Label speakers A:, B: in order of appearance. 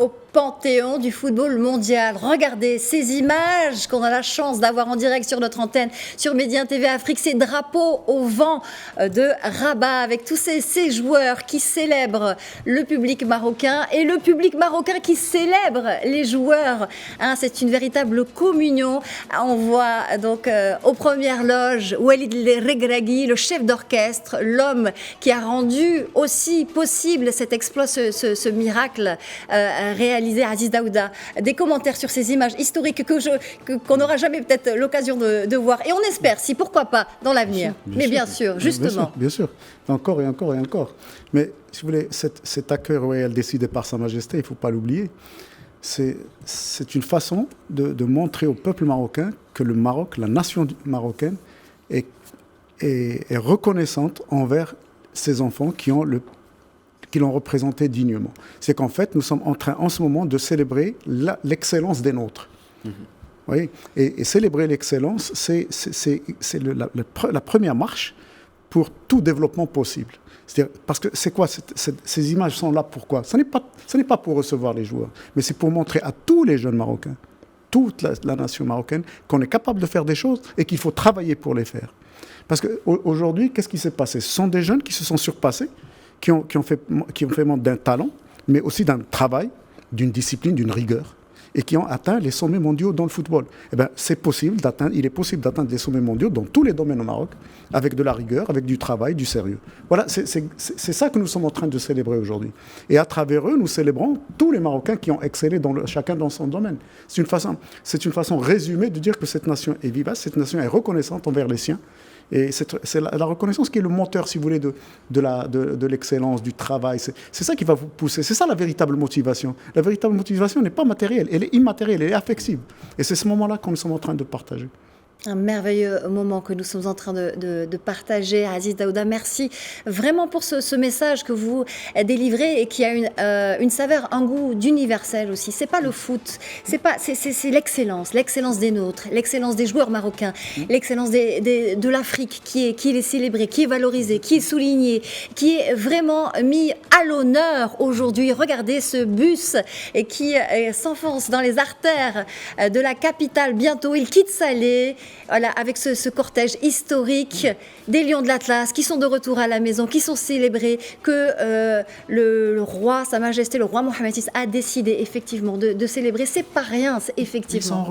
A: au panthéon du football mondial. Regardez ces images qu'on a la chance d'avoir en direct sur notre antenne, sur Médien TV Afrique, ces drapeaux au vent de Rabat avec tous ces joueurs qui célèbrent le public marocain et le public marocain qui célèbre les joueurs. Hein, c'est une véritable communion. On voit donc aux premières loges Walid Regragui, le chef d'orchestre, l'homme qui a rendu aussi possible cet exploit, ce miracle réalisé à Aziz Daouda. Des commentaires sur ces images historiques qu'on n'aura jamais peut-être l'occasion de voir. Et on espère, si pourquoi pas, dans l'avenir. Mais bien sûr, justement.
B: Bien sûr, encore et encore et encore. Mais si vous voulez, cet accueil royal décidé par Sa Majesté, il ne faut pas l'oublier, c'est une façon de montrer au peuple marocain que le Maroc, la nation marocaine, est reconnaissante envers ses enfants qui l'ont représenté dignement. C'est qu'en fait, nous sommes en train en ce moment de célébrer l'excellence des nôtres. Oui, et célébrer l'excellence, c'est la première marche pour tout développement possible. Parce que c'est quoi ces images sont là pourquoi? Ce n'est pas pour recevoir les joueurs, mais c'est pour montrer à tous les jeunes Marocains, toute la nation marocaine, qu'on est capable de faire des choses et qu'il faut travailler pour les faire. Parce qu'aujourd'hui, qu'est-ce qui s'est passé? Ce sont des jeunes qui se sont surpassés, qui ont fait montre d'un talent, mais aussi d'un travail, d'une discipline, d'une rigueur, et qui ont atteint les sommets mondiaux dans le football. Eh bien, il est possible d'atteindre les sommets mondiaux dans tous les domaines au Maroc, avec de la rigueur, avec du travail, du sérieux. Voilà, c'est ça que nous sommes en train de célébrer aujourd'hui. Et à travers eux, nous célébrons tous les Marocains qui ont excellé chacun dans son domaine. C'est une façon résumée de dire que cette nation est vivace, cette nation est reconnaissante envers les siens. Et c'est la reconnaissance qui est le moteur, si vous voulez, de l'excellence, du travail. C'est ça qui va vous pousser. C'est ça la véritable motivation. La véritable motivation n'est pas matérielle, elle est immatérielle, elle est affective. Et c'est ce moment-là que nous sommes en train de partager.
A: Un merveilleux moment que nous sommes en train de partager. Aziz Daouda, merci vraiment pour ce message que vous délivrez et qui a une saveur, un goût d'universel aussi. C'est pas le foot, c'est l'excellence des nôtres, l'excellence des joueurs marocains, l'excellence de l'Afrique qui est célébrée, qui est valorisée, qui est soulignée, qui est vraiment mis à l'honneur aujourd'hui. Regardez ce bus qui s'enfonce dans les artères de la capitale. Bientôt, il quitte Salé. Voilà, avec ce cortège historique des Lions de l'Atlas qui sont de retour à la maison, qui sont célébrés, que le roi, Sa Majesté, le roi Mohamed VI a décidé effectivement de célébrer. C'est pas rien, effectivement.